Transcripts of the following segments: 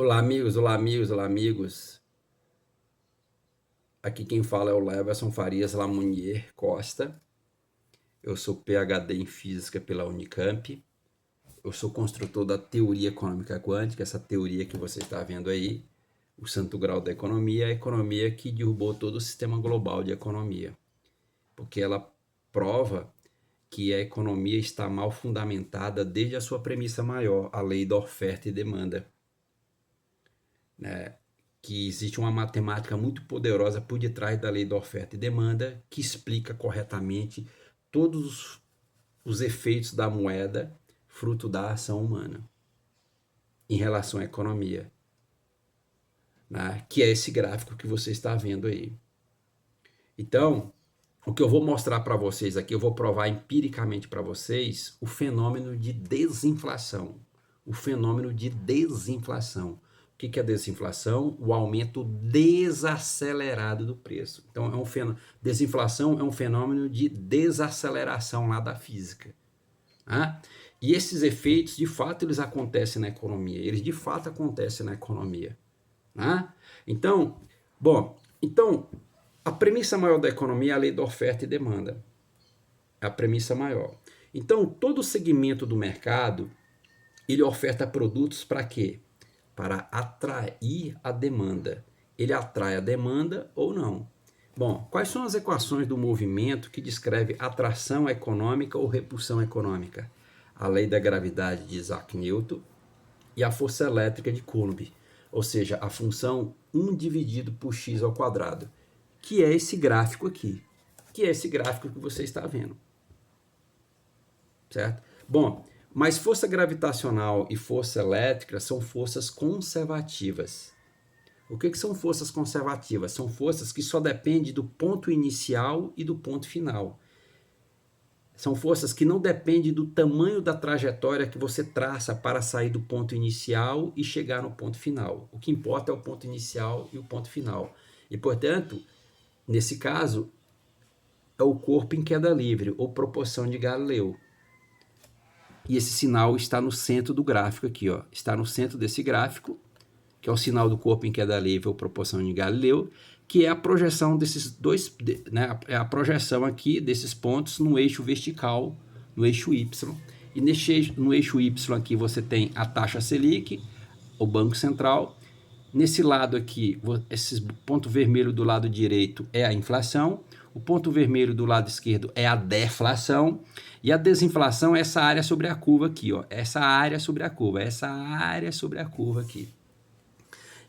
Olá, amigos, olá, amigos, olá, amigos. Aqui quem fala é o Leverson Farias Lamounier Costa. Eu sou PhD em Física pela Unicamp. Eu sou construtor da teoria econômica quântica, essa teoria que você está vendo aí, o santo grau da economia, a economia que derrubou todo o sistema global de economia. Porque ela prova que a economia está mal fundamentada desde a sua premissa maior, a lei da oferta e demanda, né? Que existe uma matemática muito poderosa por detrás da lei da oferta e demanda que explica corretamente todos os efeitos da moeda fruto da ação humana em relação à economia, né? Que é esse gráfico que você está vendo aí. Então, o que eu vou mostrar para vocês aqui, eu vou provar empiricamente para vocês o fenômeno de desinflação. O fenômeno de desinflação. O que é desinflação? O aumento desacelerado do preço. Então, desinflação é um fenômeno de desaceleração lá da física. Né? E esses efeitos, de fato, eles acontecem na economia. Eles, de fato, acontecem na economia. Né? Então, a premissa maior da economia é a lei da oferta e demanda. É a premissa maior. Então, todo segmento do mercado, ele oferta produtos para quê? Para atrair a demanda. Ele atrai a demanda ou não. Bom, quais são as equações do movimento que descreve atração econômica ou repulsão econômica? A lei da gravidade de Isaac Newton e a força elétrica de Coulomb, ou seja, a função 1 dividido por x ao quadrado, que é esse gráfico aqui, que é esse gráfico que você está vendo, certo? Bom, mas força gravitacional e força elétrica são forças conservativas. O que são forças conservativas? São forças que só dependem do ponto inicial e do ponto final. São forças que não dependem do tamanho da trajetória que você traça para sair do ponto inicial e chegar no ponto final. O que importa é o ponto inicial e o ponto final. E, portanto, nesse caso, é o corpo em queda livre, ou proporção de Galileu. E esse sinal está no centro do gráfico aqui, ó. Está no centro desse gráfico, que é o sinal do corpo em queda livre, ou proporção de Galileu, que é a projeção desses dois, né, é a projeção aqui desses pontos no eixo vertical, no eixo Y. E no eixo Y aqui você tem a taxa Selic, o Banco Central. Nesse lado aqui, esse ponto vermelho do lado direito é a inflação, o ponto vermelho do lado esquerdo é a deflação, e a desinflação é essa área sobre a curva aqui, ó, essa área sobre a curva aqui.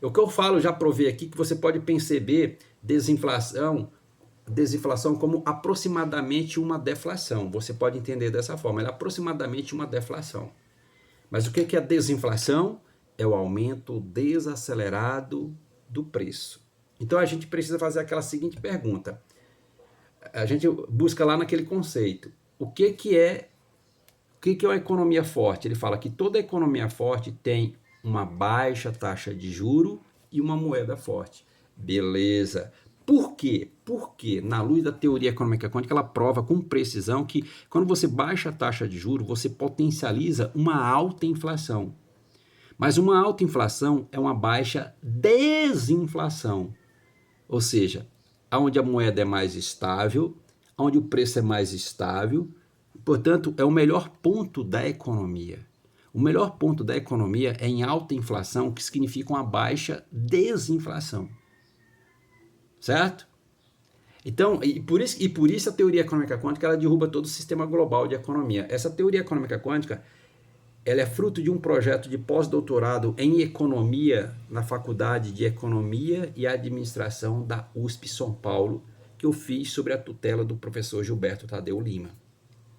O que eu falo, já provei aqui, que você pode perceber desinflação como aproximadamente uma deflação. Você pode entender dessa forma, ela é aproximadamente uma deflação. Mas o que é a desinflação? É o aumento desacelerado do preço. Então a gente precisa fazer aquela seguinte pergunta. A gente busca lá naquele conceito. O que é uma economia forte? Ele fala que toda economia forte tem uma baixa taxa de juro e uma moeda forte. Beleza. Por quê? Porque, na luz da teoria econômica quântica, ela prova com precisão que quando você baixa a taxa de juro, você potencializa uma alta inflação. Mas uma alta inflação é uma baixa desinflação. Ou seja, onde a moeda é mais estável, onde o preço é mais estável, portanto, é o melhor ponto da economia. O melhor ponto da economia é em alta inflação, que significa uma baixa desinflação. Certo? Então, por isso a teoria econômica quântica ela derruba todo o sistema global de economia. Essa teoria econômica quântica ela é fruto de um projeto de pós-doutorado em economia na Faculdade de Economia e Administração da USP São Paulo, que eu fiz sobre a tutela do professor Gilberto Tadeu Lima.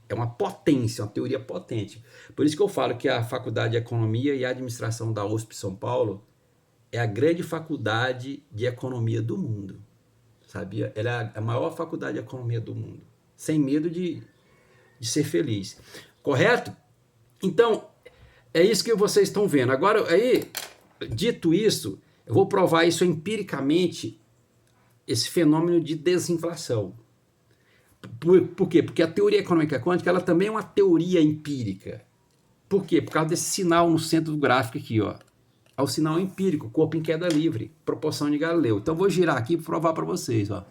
É uma potência, uma teoria potente. Por isso que eu falo que a Faculdade de Economia e Administração da USP São Paulo é a grande faculdade de economia do mundo. Sabia? Ela é a maior faculdade de economia do mundo. Sem medo de ser feliz. Correto? Então, é isso que vocês estão vendo. Agora, aí, dito isso, eu vou provar isso empiricamente, esse fenômeno de desinflação. Por quê? Porque a teoria econômica quântica ela também é uma teoria empírica. Por quê? Por causa desse sinal no centro do gráfico aqui, ó. ao sinal empírico, corpo em queda livre, proporção de Galileu. Então, vou girar aqui para provar para vocês. Ó.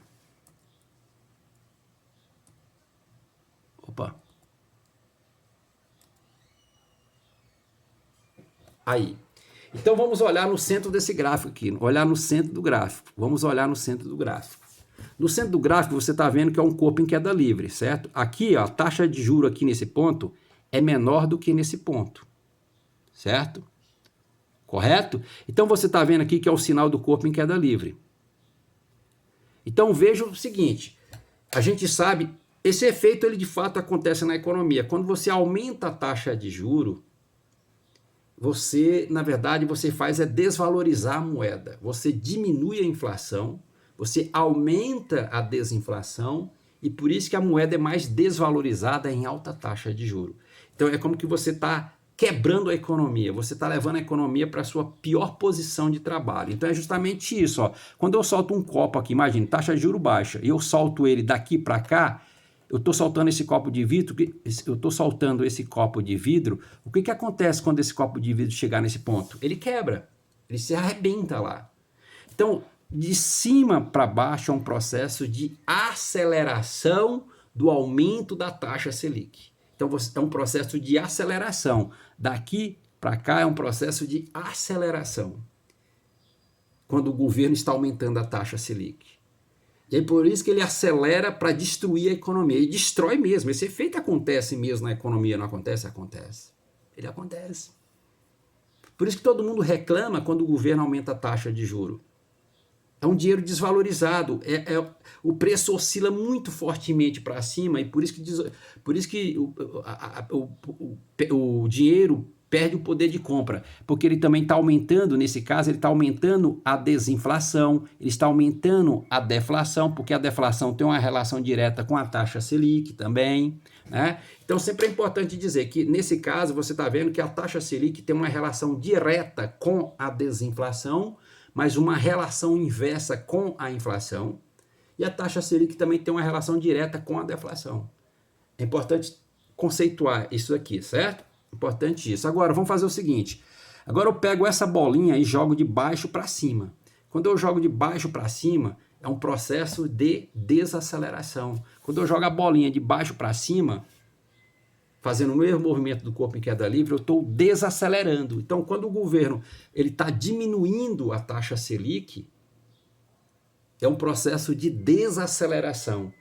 Opa. Aí. Então, vamos olhar no centro desse gráfico aqui. Olhar no centro do gráfico. Vamos olhar no centro do gráfico. No centro do gráfico, você está vendo que é um corpo em queda livre, certo? Aqui, ó, a taxa de juro aqui nesse ponto é menor do que nesse ponto, certo? Correto? Então, você está vendo aqui que é o sinal do corpo em queda livre. Então, veja o seguinte, a gente sabe, esse efeito, ele de fato acontece na economia. Quando você aumenta a taxa de juro, você, na verdade, você faz é desvalorizar a moeda. Você diminui a inflação, você aumenta a desinflação e por isso que a moeda é mais desvalorizada em alta taxa de juro. Então é como que você está quebrando a economia, você está levando a economia para a sua pior posição de trabalho. Então é justamente isso. Ó. Quando eu solto um copo aqui, imagine, taxa de juro baixa, e eu solto ele daqui para cá, eu estou soltando esse copo de vidro, o que acontece quando esse copo de vidro chegar nesse ponto? Ele quebra, ele se arrebenta lá. Então, de cima para baixo é um processo de aceleração do aumento da taxa Selic. Então, é um processo de aceleração. Daqui para cá é um processo de aceleração. Quando o governo está aumentando a taxa Selic. E é por isso que ele acelera para destruir a economia. E destrói mesmo. Esse efeito acontece mesmo na economia, não acontece? Acontece. Ele acontece. Por isso que todo mundo reclama quando o governo aumenta a taxa de juro. É um dinheiro desvalorizado, o preço oscila muito fortemente para cima e por isso que o dinheiro perde o poder de compra, porque ele também está aumentando, nesse caso, ele está aumentando a desinflação, ele está aumentando a deflação, porque a deflação tem uma relação direta com a taxa Selic também, né? Então sempre é importante dizer que nesse caso você está vendo que a taxa Selic tem uma relação direta com a desinflação, mas uma relação inversa com a inflação, e a taxa Selic também tem uma relação direta com a deflação. É importante conceituar isso aqui, certo? Importante isso. Agora, vamos fazer o seguinte. Agora eu pego essa bolinha e jogo de baixo para cima. Quando eu jogo de baixo para cima, é um processo de desaceleração. Quando eu jogo a bolinha de baixo para cima, fazendo o mesmo movimento do corpo em queda livre, eu estou desacelerando. Então, quando o governo está diminuindo a taxa Selic, é um processo de desaceleração.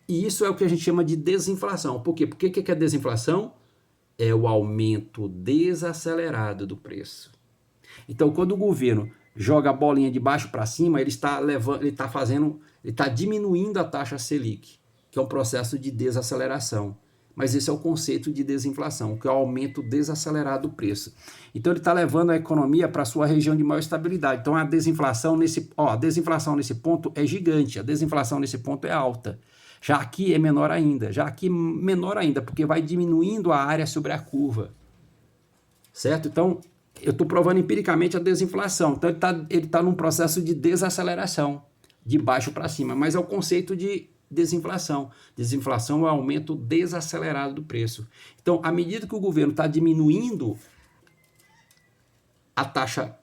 E isso é o que a gente chama de desinflação. Por quê? Porque o que é desinflação? É o aumento desacelerado do preço. Então, quando o governo joga a bolinha de baixo para cima, ele está diminuindo a taxa Selic, que é um processo de desaceleração. Mas esse é o conceito de desinflação, que é o aumento desacelerado do preço. Então ele está levando a economia para a sua região de maior estabilidade. Então a desinflação nesse ponto é gigante, a desinflação nesse ponto é alta. Já aqui é menor ainda, porque vai diminuindo a área sobre a curva. Certo? Então eu estou provando empiricamente a desinflação. Então ele tá num processo de desaceleração, de baixo para cima, mas é o conceito de desinflação. Desinflação é o aumento desacelerado do preço. Então, à medida que o governo está diminuindo a taxa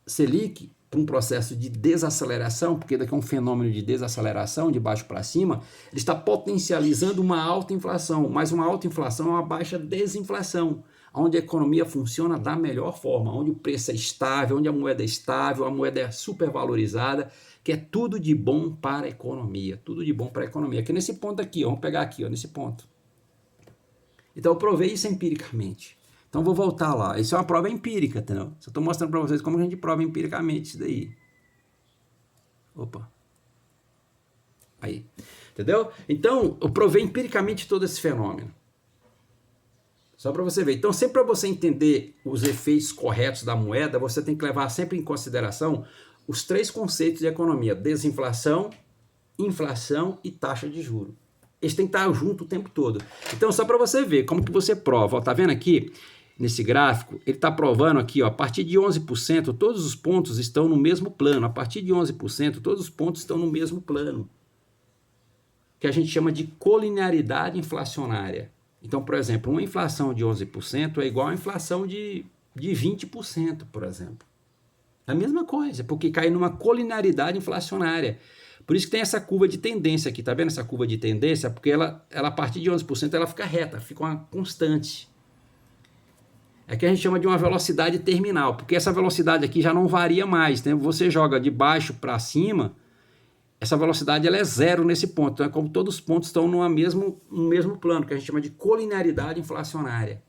Selic para um processo de desaceleração, porque daqui é um fenômeno de desaceleração de baixo para cima, ele está potencializando uma alta inflação, mas uma alta inflação é uma baixa desinflação, onde a economia funciona da melhor forma, onde o preço é estável, onde a moeda é estável, a moeda é supervalorizada, que é tudo de bom para a economia, tudo de bom para a economia. Aqui nesse ponto aqui, ó, vamos pegar aqui, ó, nesse ponto. Então eu provei isso empiricamente. Então vou voltar lá. Isso é uma prova empírica, entendeu? Só estou mostrando para vocês como a gente prova empiricamente isso daí. Opa. Aí. Entendeu? Então eu provei empiricamente todo esse fenômeno. Só para você ver. Então sempre para você entender os efeitos corretos da moeda, você tem que levar sempre em consideração os três conceitos de economia: desinflação, inflação e taxa de juros. Eles têm que estar junto o tempo todo. Então, só para você ver como que você prova. Ó, tá vendo aqui, nesse gráfico, ele está provando aqui, ó, a partir de 11%, todos os pontos estão no mesmo plano. A partir de 11%, todos os pontos estão no mesmo plano. Que a gente chama de colinearidade inflacionária. Então, por exemplo, uma inflação de 11% é igual a inflação de de 20%, por exemplo. A mesma coisa, porque cai numa colinearidade inflacionária. Por isso que tem essa curva de tendência aqui, tá vendo essa curva de tendência? Porque ela a partir de 11% ela fica reta, fica uma constante. É que a gente chama de uma velocidade terminal, porque essa velocidade aqui já não varia mais, né? Você joga de baixo para cima, essa velocidade ela é zero nesse ponto. Então é como todos os pontos estão no mesmo plano, que a gente chama de colinearidade inflacionária.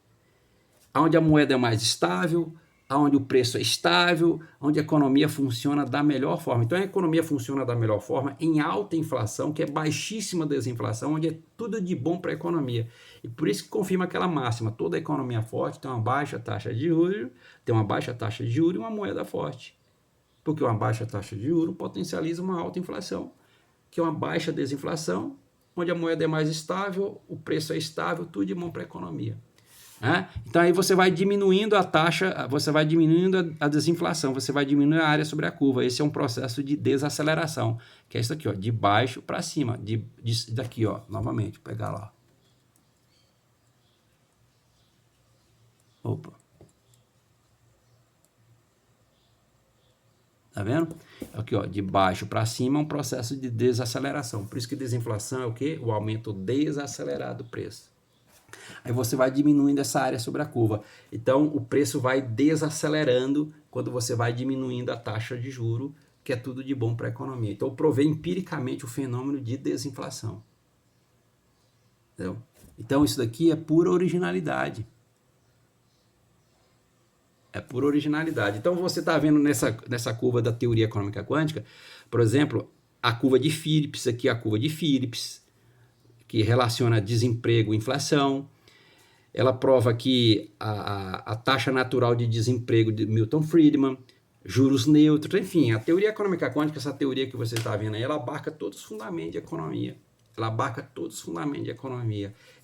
Onde a moeda é mais estável, onde o preço é estável, onde a economia funciona da melhor forma. Então a economia funciona da melhor forma em alta inflação, que é baixíssima desinflação, onde é tudo de bom para a economia. E por isso que confirma aquela máxima, toda economia forte tem uma baixa taxa de juros, e uma moeda forte. Porque uma baixa taxa de juros potencializa uma alta inflação, que é uma baixa desinflação, onde a moeda é mais estável, o preço é estável, tudo de bom para a economia. Então aí você vai diminuindo a taxa, você vai diminuindo a desinflação, você vai diminuindo a área sobre a curva. Esse é um processo de desaceleração, que é isso aqui, ó, de baixo para cima, daqui, ó, novamente, vou pegar lá. Opa. Tá vendo? Aqui, ó, de baixo para cima é um processo de desaceleração. Por isso que desinflação é o quê? O aumento desacelerado do preço. Aí você vai diminuindo essa área sobre a curva. Então, o preço vai desacelerando quando você vai diminuindo a taxa de juro, que é tudo de bom para a economia. Então, eu provei empiricamente o fenômeno de desinflação. Entendeu? Então, isso daqui é pura originalidade. É pura originalidade. Então, você está vendo nessa curva da teoria econômica quântica, por exemplo, a curva de Phillips, aqui a curva de Phillips, que relaciona desemprego e inflação. Ela prova que a taxa natural de desemprego de Milton Friedman, juros neutros, enfim, a teoria econômica quântica, essa teoria que você está vendo aí, ela abarca todos os fundamentos de economia.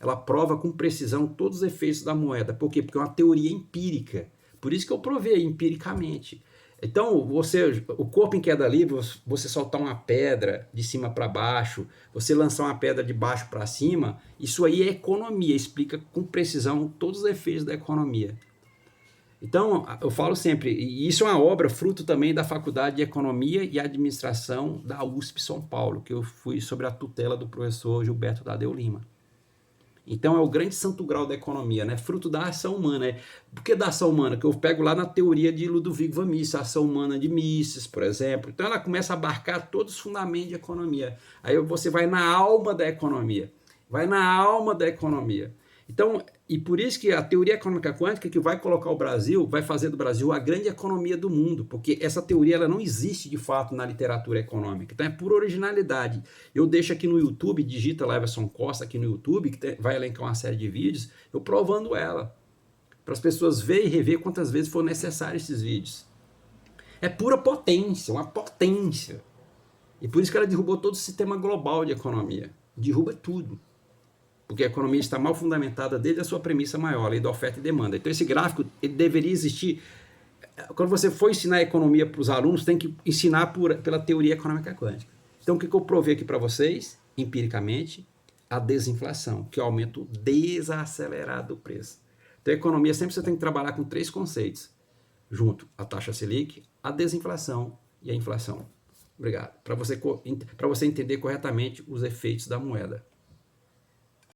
Ela prova com precisão todos os efeitos da moeda. Por quê? Porque é uma teoria empírica. Por isso que eu provei empiricamente. Então, o corpo em queda livre, você soltar uma pedra de cima para baixo, você lançar uma pedra de baixo para cima, isso aí é economia, explica com precisão todos os efeitos da economia. Então, eu falo sempre, e isso é uma obra fruto também da Faculdade de Economia e Administração da USP São Paulo, que eu fui sob a tutela do professor Gilberto Tadeu Lima. Então é o grande santo grau da economia, né? Fruto da ação humana. Por que da ação humana? Que eu pego lá na teoria de Ludovico von Mises, a ação humana de Mises, por exemplo. Então ela começa a abarcar todos os fundamentos de economia. Aí você vai na alma da economia. Então, e por isso que a teoria econômica quântica que vai colocar o Brasil, vai fazer do Brasil a grande economia do mundo, porque essa teoria ela não existe de fato na literatura econômica, então é pura originalidade. Eu deixo aqui no YouTube, digita Leverson Costa aqui no YouTube, que vai elencar uma série de vídeos, eu provando ela, para as pessoas verem e rever quantas vezes for necessário esses vídeos. É pura potência, uma potência. E por isso que ela derrubou todo o sistema global de economia, derruba tudo. Porque a economia está mal fundamentada desde a sua premissa maior, a lei da oferta e demanda. Então esse gráfico ele deveria existir. Quando você for ensinar a economia para os alunos, tem que ensinar pela teoria econômica quântica. Então o que eu provei aqui para vocês, empiricamente, a desinflação, que é o aumento desacelerado do preço. Então a economia sempre você tem que trabalhar com 3 conceitos, junto a taxa Selic, a desinflação e a inflação. Obrigado. Para você entender corretamente os efeitos da moeda.